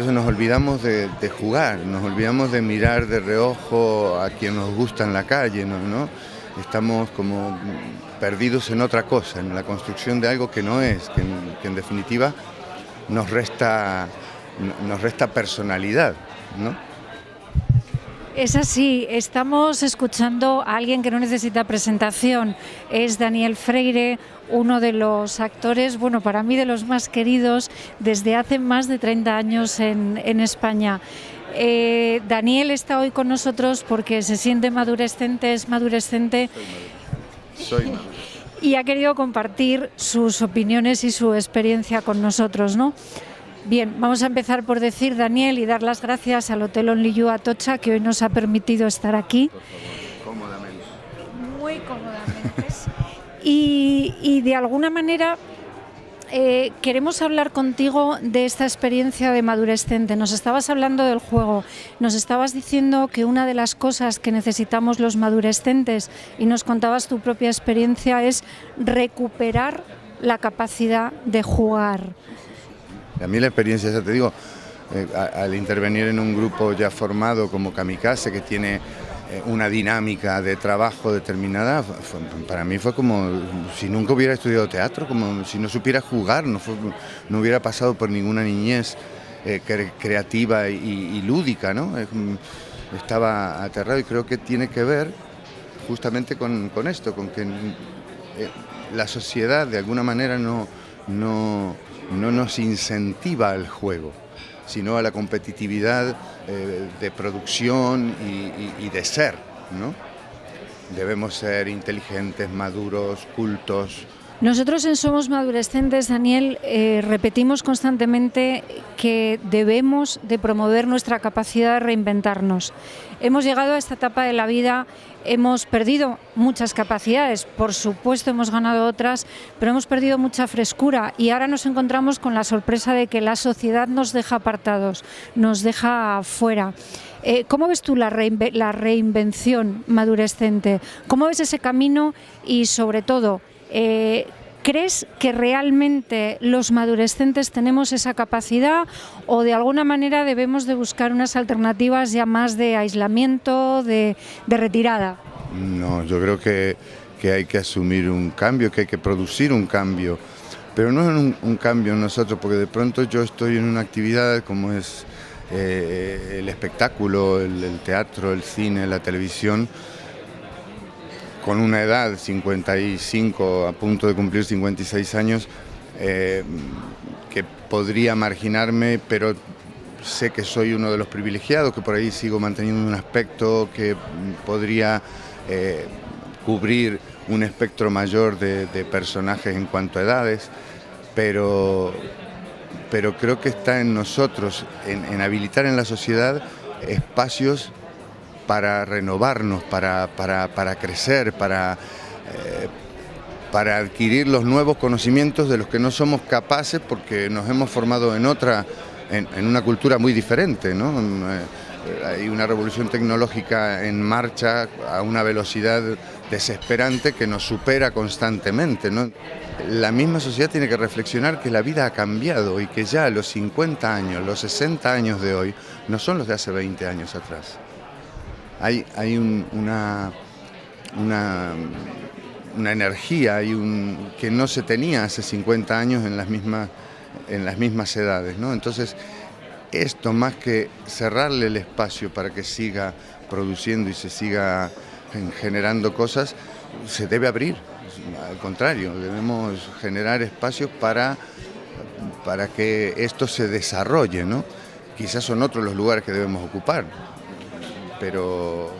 entonces nos olvidamos de jugar, nos olvidamos de mirar de reojo a quien nos gusta en la calle, ¿no? Estamos como perdidos en otra cosa, en la construcción de algo que no es, que en definitiva nos resta personalidad, ¿no? Es así, estamos escuchando a alguien que no necesita presentación, es Daniel Freire, uno de los actores, bueno, para mí de los más queridos desde hace más de 30 años en España. Daniel está hoy con nosotros porque se siente madurescente, es madurescente. Soy madurescente. Y ha querido compartir sus opiniones y su experiencia con nosotros, ¿no? Bien, vamos a empezar por decir, Daniel, y dar las gracias al Hotel Only You Atocha, que hoy nos ha permitido estar aquí. Por favor, cómodamente. Muy cómodamente. Y de alguna manera queremos hablar contigo de esta experiencia de madurescente. Nos estabas hablando del juego, nos estabas diciendo que una de las cosas que necesitamos los madurescentes, y nos contabas tu propia experiencia, es recuperar la capacidad de jugar. A mí la experiencia, ya te digo, al intervenir en un grupo ya formado como Kamikaze, que tiene una dinámica de trabajo determinada, para mí fue como si nunca hubiera estudiado teatro, como si no supiera jugar, no hubiera pasado por ninguna niñez creativa y lúdica, ¿no? Estaba aterrado y creo que tiene que ver justamente con esto, con que la sociedad de alguna manera no nos incentiva al juego, sino a la competitividad de producción y de ser, ¿no? Debemos ser inteligentes, maduros, cultos. Nosotros en Somos Madurescentes, Daniel, repetimos constantemente que debemos de promover nuestra capacidad de reinventarnos. Hemos llegado a esta etapa de la vida, hemos perdido muchas capacidades, por supuesto hemos ganado otras, pero hemos perdido mucha frescura y ahora nos encontramos con la sorpresa de que la sociedad nos deja apartados, nos deja fuera. ¿Cómo ves tú la reinvención madurescente? ¿Cómo ves ese camino y sobre todo, ¿crees que realmente los madurescentes tenemos esa capacidad o de alguna manera debemos de buscar unas alternativas ya más de aislamiento, de retirada? No, yo creo que hay que asumir un cambio, que hay que producir un cambio, pero no es un cambio en nosotros, porque de pronto yo estoy en una actividad como es el espectáculo, el teatro, el cine, la televisión, con una edad, 55, a punto de cumplir 56 años, que podría marginarme, pero sé que soy uno de los privilegiados, que por ahí sigo manteniendo un aspecto que podría cubrir un espectro mayor de personajes en cuanto a edades, pero creo que está en nosotros, en habilitar en la sociedad espacios para renovarnos, para crecer, para adquirir los nuevos conocimientos de los que no somos capaces porque nos hemos formado en una cultura muy diferente, ¿no? Hay una revolución tecnológica en marcha a una velocidad desesperante que nos supera constantemente, ¿no? La misma sociedad tiene que reflexionar que la vida ha cambiado y que ya los 50 años, los 60 años de hoy no son los de hace 20 años atrás. Hay una energía, que no se tenía hace 50 años en las mismas edades, ¿no? Entonces, esto más que cerrarle el espacio para que siga produciendo y se siga generando cosas, se debe abrir. Al contrario, debemos generar espacios para que esto se desarrolle, ¿no? Quizás son otros los lugares que debemos ocupar, pero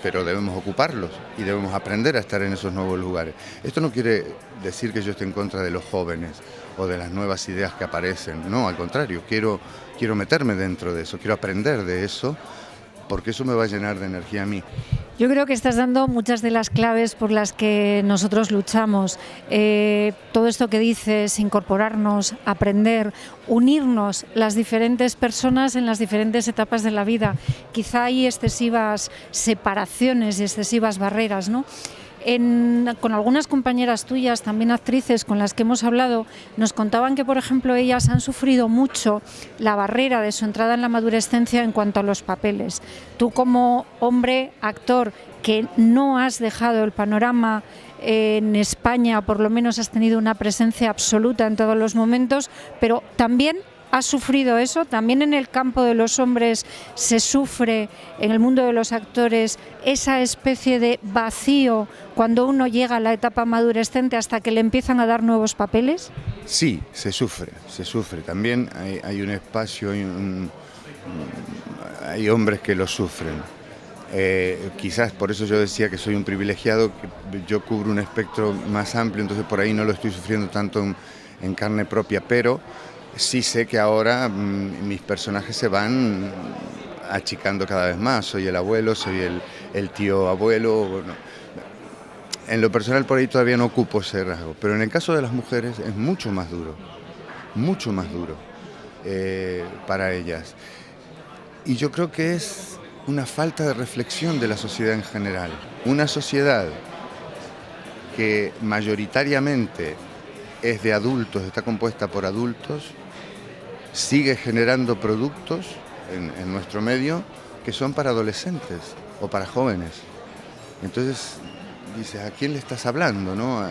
debemos ocuparlos y debemos aprender a estar en esos nuevos lugares. Esto no quiere decir que yo esté en contra de los jóvenes o de las nuevas ideas que aparecen, no, al contrario, quiero meterme dentro de eso, quiero aprender de eso, porque eso me va a llenar de energía a mí. Yo creo que estás dando muchas de las claves por las que nosotros luchamos. Todo esto que dices, incorporarnos, aprender, unirnos las diferentes personas en las diferentes etapas de la vida. Quizá hay excesivas separaciones y excesivas barreras, ¿no? Con algunas compañeras tuyas, también actrices con las que hemos hablado, nos contaban que, por ejemplo, ellas han sufrido mucho la barrera de su entrada en la madurescencia en cuanto a los papeles. Tú, como hombre actor que no has dejado el panorama en España, por lo menos has tenido una presencia absoluta en todos los momentos, pero también has sufrido eso. También en el campo de los hombres se sufre, en el mundo de los actores, esa especie de vacío cuando uno llega a la etapa madurescente hasta que le empiezan a dar nuevos papeles. Sí, se sufre. También hay un espacio, hay hombres que lo sufren. Quizás por eso yo decía que soy un privilegiado, que yo cubro un espectro más amplio, entonces por ahí no lo estoy sufriendo tanto en carne propia, pero sí sé que ahora mis personajes se van achicando cada vez más. Soy el abuelo, soy el tío abuelo. Bueno, en lo personal por ahí todavía no ocupo ese rasgo, pero en el caso de las mujeres es mucho más duro para ellas. Y yo creo que es una falta de reflexión de la sociedad en general. Una sociedad que mayoritariamente es de adultos, está compuesta por adultos, sigue generando productos en nuestro medio que son para adolescentes o para jóvenes. Entonces dices, ¿a quién le estás hablando, no?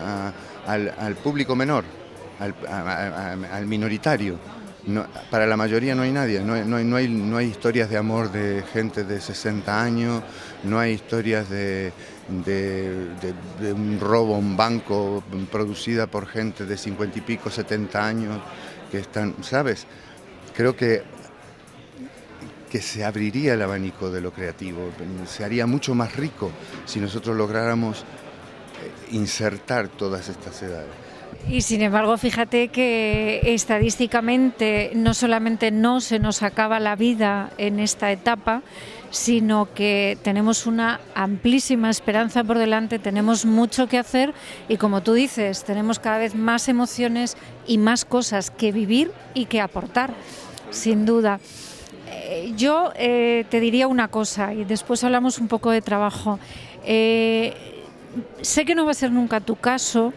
Al público menor, al minoritario. No, para la mayoría no hay nadie, no hay historias de amor de gente de 60 años, no hay historias de un robo a un banco producida por gente de 50 y pico, 70 años, que están, ¿sabes? Creo que se abriría el abanico de lo creativo, se haría mucho más rico si nosotros lográramos insertar todas estas edades. Y sin embargo, fíjate que estadísticamente no solamente no se nos acaba la vida en esta etapa, sino que tenemos una amplísima esperanza por delante, tenemos mucho que hacer y, como tú dices, tenemos cada vez más emociones y más cosas que vivir y que aportar, sin duda. Yo te diría una cosa y después hablamos un poco de trabajo. Sé que no va a ser nunca tu caso.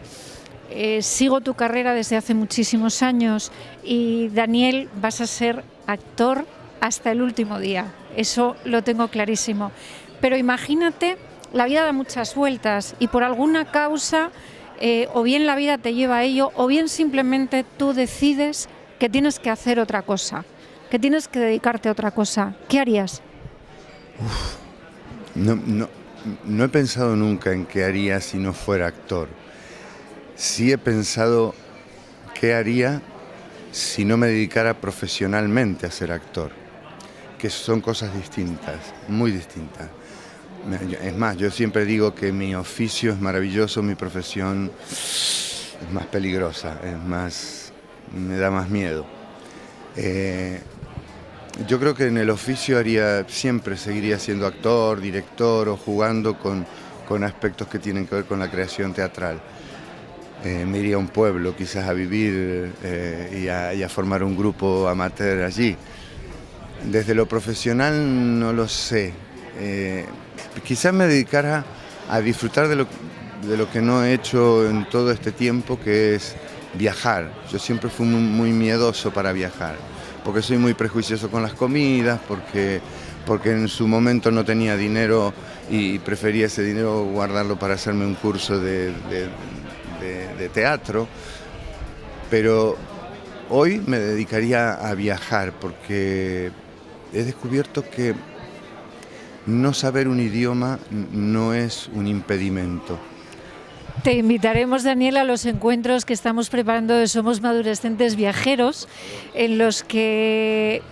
Sigo tu carrera desde hace muchísimos años y, Daniel, vas a ser actor hasta el último día, eso lo tengo clarísimo. Pero imagínate, la vida da muchas vueltas y por alguna causa o bien la vida te lleva a ello o bien simplemente tú decides que tienes que hacer otra cosa, que tienes que dedicarte a otra cosa. ¿Qué harías? No he pensado nunca en qué haría si no fuera actor. Sí he pensado qué haría si no me dedicara profesionalmente a ser actor, que son cosas distintas, muy distintas. Es más, yo siempre digo que mi oficio es maravilloso, mi profesión es más peligrosa, me da más miedo. Yo creo que en el oficio siempre seguiría siendo actor, director o jugando con aspectos que tienen que ver con la creación teatral. Me iría a un pueblo quizás a vivir y a formar un grupo amateur allí. Desde lo profesional no lo sé. Quizás me dedicara a disfrutar de lo que no he hecho en todo este tiempo, que es viajar. Yo siempre fui muy miedoso para viajar, porque soy muy prejuicioso con las comidas, porque en su momento no tenía dinero y prefería ese dinero guardarlo para hacerme un curso de teatro, pero hoy me dedicaría a viajar porque he descubierto que no saber un idioma no es un impedimento. Te invitaremos, Daniel, a los encuentros que estamos preparando de Somos Madurescentes Viajeros, en los que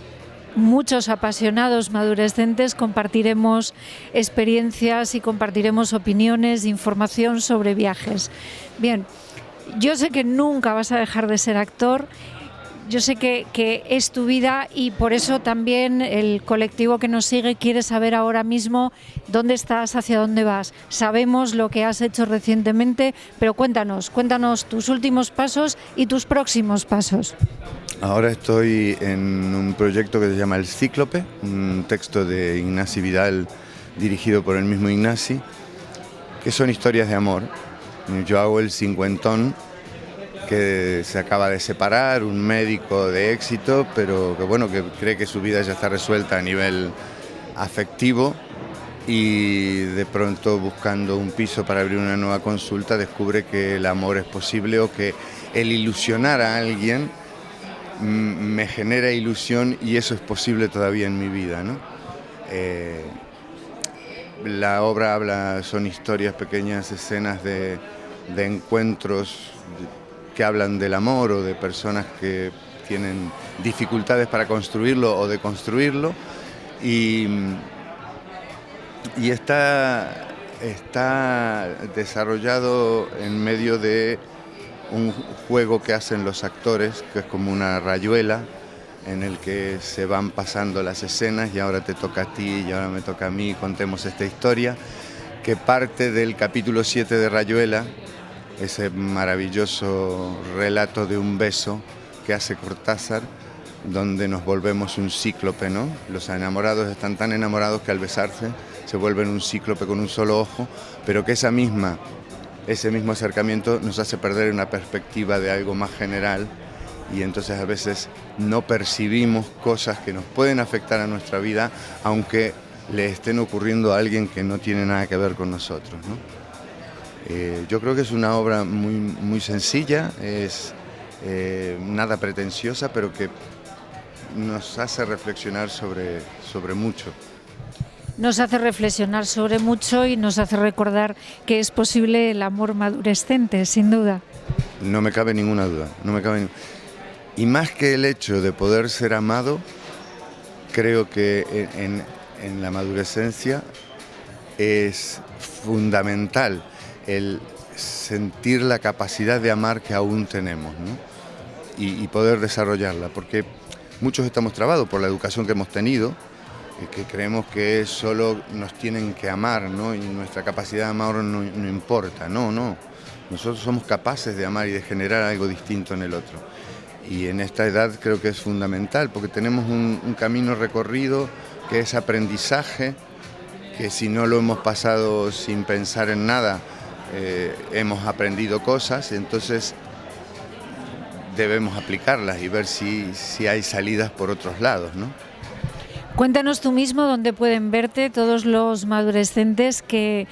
muchos apasionados madurescentes compartiremos experiencias y compartiremos opiniones, información sobre viajes. Bien, yo sé que nunca vas a dejar de ser actor, yo sé que es tu vida y por eso también el colectivo que nos sigue quiere saber ahora mismo dónde estás, hacia dónde vas. Sabemos lo que has hecho recientemente, pero cuéntanos tus últimos pasos y tus próximos pasos. Ahora estoy en un proyecto que se llama El Cíclope, un texto de Ignasi Vidal dirigido por el mismo Ignasi, que son historias de amor. Yo hago el cincuentón, que se acaba de separar, un médico de éxito, pero que bueno, que cree que su vida ya está resuelta a nivel afectivo, y de pronto, buscando un piso para abrir una nueva consulta, descubre que el amor es posible, o que el ilusionar a alguien me genera ilusión, y eso es posible todavía en mi vida, ¿no? La obra son historias, pequeñas escenas de encuentros que hablan del amor, o de personas que tienen dificultades para construirlo o de construirlo, y está desarrollado en medio de un juego que hacen los actores, que es como una rayuela, en el que se van pasando las escenas, y ahora te toca a ti y ahora me toca a mí, contemos esta historia, que parte del capítulo 7 de Rayuela, ese maravilloso relato de un beso que hace Cortázar, donde nos volvemos un cíclope, ¿no? Los enamorados están tan enamorados que al besarse se vuelven un cíclope con un solo ojo, pero que ese mismo acercamiento nos hace perder una perspectiva de algo más general, y entonces a veces no percibimos cosas que nos pueden afectar a nuestra vida, aunque le estén ocurriendo a alguien que no tiene nada que ver con nosotros, ¿no? Yo creo que es una obra muy, muy sencilla, es nada pretenciosa, pero que nos hace reflexionar sobre mucho. Nos hace reflexionar sobre mucho y nos hace recordar que es posible el amor madurescente, sin duda. No me cabe ninguna duda, Y más que el hecho de poder ser amado, creo que en la madurescencia es fundamental el sentir la capacidad de amar que aún tenemos, ¿no? Y poder desarrollarla, porque muchos estamos trabados por la educación que hemos tenido, que creemos que solo nos tienen que amar, ¿no? Y nuestra capacidad de amar no importa, no. Nosotros somos capaces de amar y de generar algo distinto en el otro. Y en esta edad creo que es fundamental, porque tenemos un camino recorrido que es aprendizaje, que si no lo hemos pasado sin pensar en nada, hemos aprendido cosas, entonces debemos aplicarlas y ver si hay salidas por otros lados, ¿no? Cuéntanos tú mismo dónde pueden verte todos los madurescentes que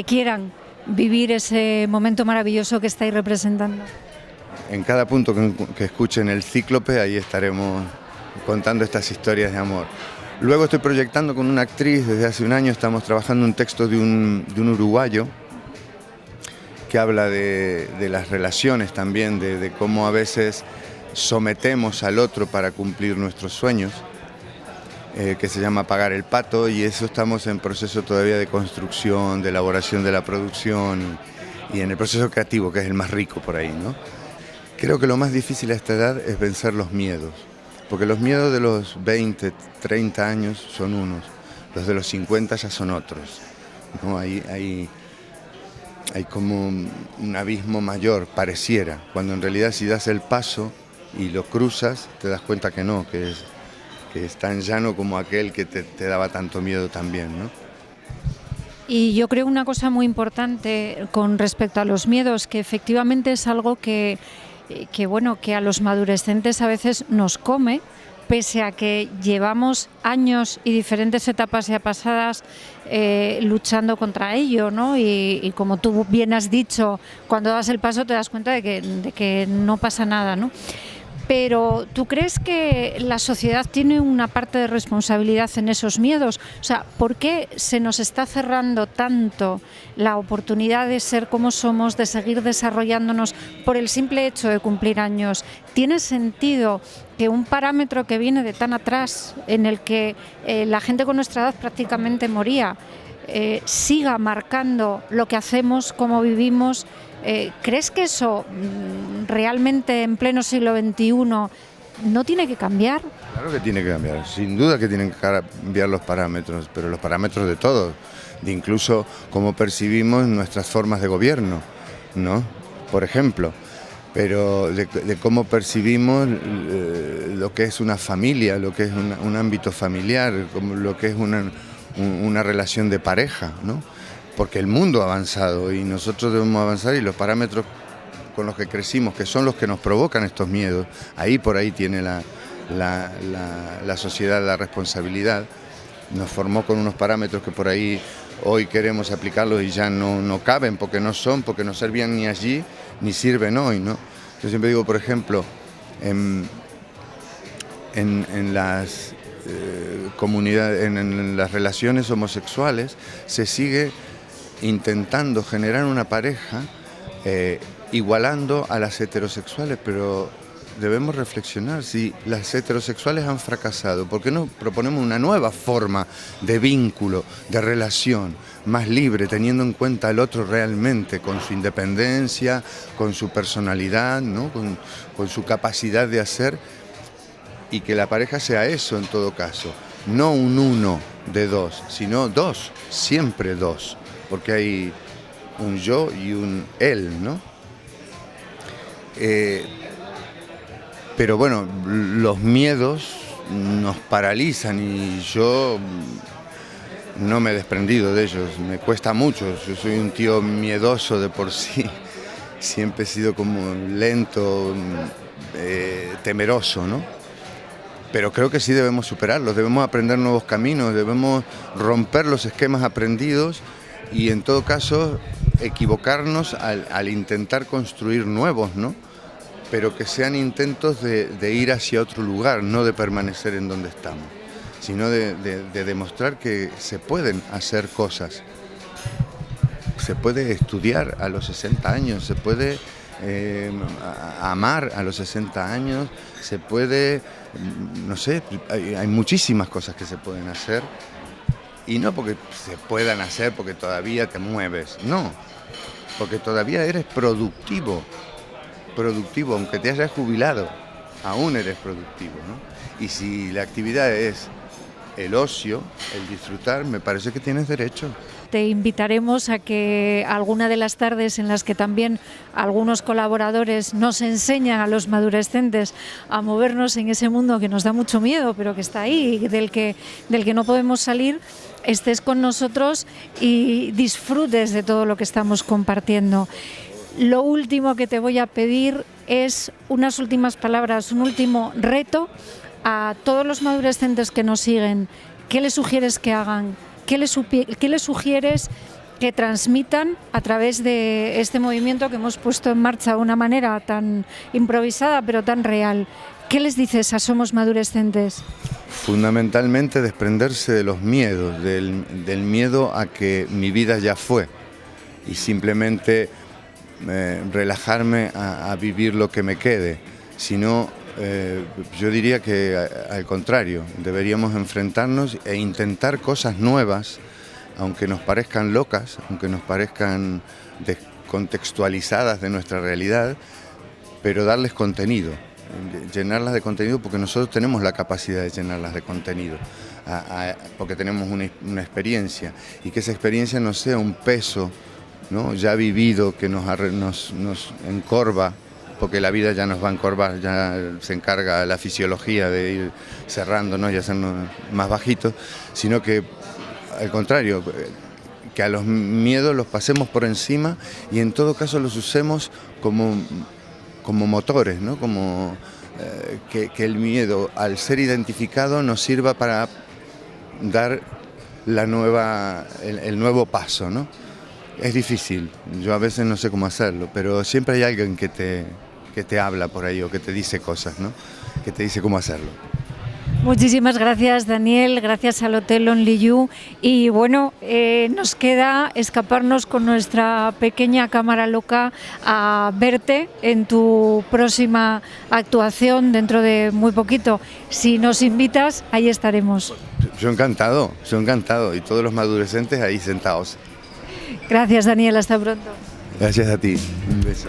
quieran vivir ese momento maravilloso que estáis representando. En cada punto que escuchen el cíclope, ahí estaremos contando estas historias de amor. Luego estoy proyectando con una actriz, desde hace un año estamos trabajando un texto de un uruguayo que habla de las relaciones también, de cómo a veces sometemos al otro para cumplir nuestros sueños, que se llama Pagar el Pato, y eso estamos en proceso todavía de construcción, de elaboración de la producción y en el proceso creativo, que es el más rico por ahí, ¿no? Creo que lo más difícil a esta edad es vencer los miedos, porque los miedos de los 20, 30 años son unos, los de los 50 ya son otros, ¿no? Hay como un abismo mayor, pareciera, cuando en realidad si das el paso y lo cruzas, te das cuenta que no, que es tan llano como aquel que te daba tanto miedo también, ¿no? Y yo creo una cosa muy importante con respecto a los miedos, que efectivamente es algo que a los madurescentes a veces nos come, pese a que llevamos años y diferentes etapas ya pasadas luchando contra ello, ¿no? Y como tú bien has dicho, cuando das el paso te das cuenta de que no pasa nada, ¿no? Pero ¿tú crees que la sociedad tiene una parte de responsabilidad en esos miedos? O sea, ¿por qué se nos está cerrando tanto la oportunidad de ser como somos, de seguir desarrollándonos por el simple hecho de cumplir años? ¿Tiene sentido que un parámetro que viene de tan atrás, en el que la gente con nuestra edad prácticamente moría, siga marcando lo que hacemos, cómo vivimos? ¿Crees que eso realmente en pleno siglo XXI no tiene que cambiar? Claro que tiene que cambiar, sin duda que tienen que cambiar los parámetros, pero los parámetros de todo, de incluso cómo percibimos nuestras formas de gobierno, ¿no? Por ejemplo, pero de cómo percibimos lo que es una familia, lo que es un ámbito familiar, como lo que es una relación de pareja, ¿no? porque el mundo ha avanzado y nosotros debemos avanzar, y los parámetros con los que crecimos, que son los que nos provocan estos miedos, por ahí tiene la sociedad la responsabilidad. Nos formó con unos parámetros que por ahí hoy queremos aplicarlos y ya no caben, porque no servían ni allí ni sirven hoy, ¿no? Yo siempre digo, por ejemplo, en las comunidades, en las relaciones homosexuales, se sigue intentando generar una pareja igualando a las heterosexuales, pero debemos reflexionar. Si las heterosexuales han fracasado, ¿por qué no proponemos una nueva forma de vínculo, de relación, más libre, teniendo en cuenta al otro realmente, con su independencia, con su personalidad, ¿no? con su capacidad de hacer, y que la pareja sea eso en todo caso, no un uno de dos, sino dos, siempre dos, porque hay un yo y un él, ¿no? Pero bueno, los miedos nos paralizan y yo no me he desprendido de ellos, me cuesta mucho, yo soy un tío miedoso de por sí, siempre he sido como lento, temeroso, ¿no? Pero creo que sí debemos superarlos, debemos aprender nuevos caminos, debemos romper los esquemas aprendidos y en todo caso equivocarnos al intentar construir nuevos, ¿no? Pero que sean intentos de ir hacia otro lugar, no de permanecer en donde estamos, sino de demostrar que se pueden hacer cosas. Se puede estudiar a los 60 años, se puede amar a los 60 años, se puede, no sé, hay muchísimas cosas que se pueden hacer, y no porque se puedan hacer porque todavía te mueves, no, porque todavía eres productivo, aunque te hayas jubilado, aún eres productivo, ¿no? Y si la actividad es el ocio, el disfrutar, me parece que tienes derecho. Te invitaremos a que alguna de las tardes en las que también algunos colaboradores nos enseñan a los madurescentes a movernos en ese mundo que nos da mucho miedo, pero que está ahí, del que no podemos salir, estés con nosotros y disfrutes de todo lo que estamos compartiendo. Lo último que te voy a pedir es unas últimas palabras, un último reto a todos los madurescentes que nos siguen. ¿Qué les sugieres que hagan? ¿Qué les sugieres que transmitan a través de este movimiento que hemos puesto en marcha de una manera tan improvisada pero tan real? ¿Qué les dices a Somos Madurescentes? Fundamentalmente desprenderse de los miedos, del miedo a que mi vida ya fue, y simplemente relajarme a vivir lo que me quede, sino yo diría que al contrario, deberíamos enfrentarnos e intentar cosas nuevas, aunque nos parezcan locas, aunque nos parezcan descontextualizadas de nuestra realidad, pero darles contenido, llenarlas de contenido, porque nosotros tenemos la capacidad de llenarlas de contenido, porque tenemos una experiencia, y que esa experiencia no sea un peso, ¿no?, ya vivido, que nos encorva, porque la vida ya nos va a encorvar, ya se encarga la fisiología de ir cerrándonos y hacernos más bajitos, sino que al contrario, que a los miedos los pasemos por encima y en todo caso los usemos como motores, ¿no? Como que el miedo, al ser identificado, nos sirva para dar el nuevo paso, ¿no? Es difícil, yo a veces no sé cómo hacerlo, pero siempre hay alguien que te habla por ahí o que te dice cosas, ¿no? Que te dice cómo hacerlo. Muchísimas gracias, Daniel, gracias al Hotel Only You, y bueno, nos queda escaparnos con nuestra pequeña cámara loca a verte en tu próxima actuación dentro de muy poquito. Si nos invitas, ahí estaremos. Yo encantado, y todos los madurescentes ahí sentados. Gracias, Daniel, hasta pronto. Gracias a ti, un beso.